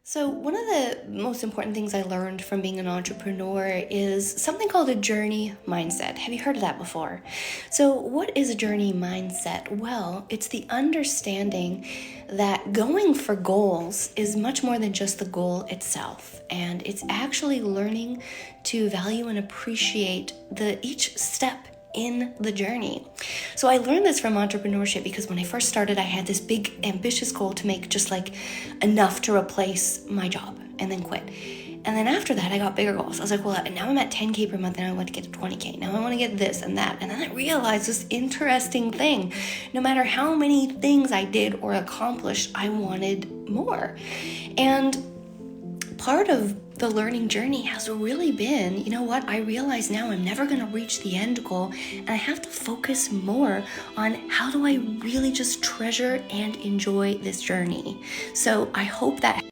So, one of the most important things I learned from being an entrepreneur is something called a journey mindset. Have you heard of that before? So, what is a journey mindset? Well, it's the understanding that going for goals is much more than just the goal itself, and it's actually learning to value and appreciate the each step in the journey. So I learned this from entrepreneurship because when I first started, I had this big ambitious goal to make just like enough to replace my job and then quit. And then after that, I got bigger goals. I was like, well, now I'm at 10K per month and I want to get to 20K. Now I want to get this and that. And then I realized this interesting thing. No matter how many things I did or accomplished, I wanted more. And part of the learning journey has really been, you know what, I realize now I'm never going to reach the end goal, and I have to focus more on how do I really just treasure and enjoy this journey. So I hope that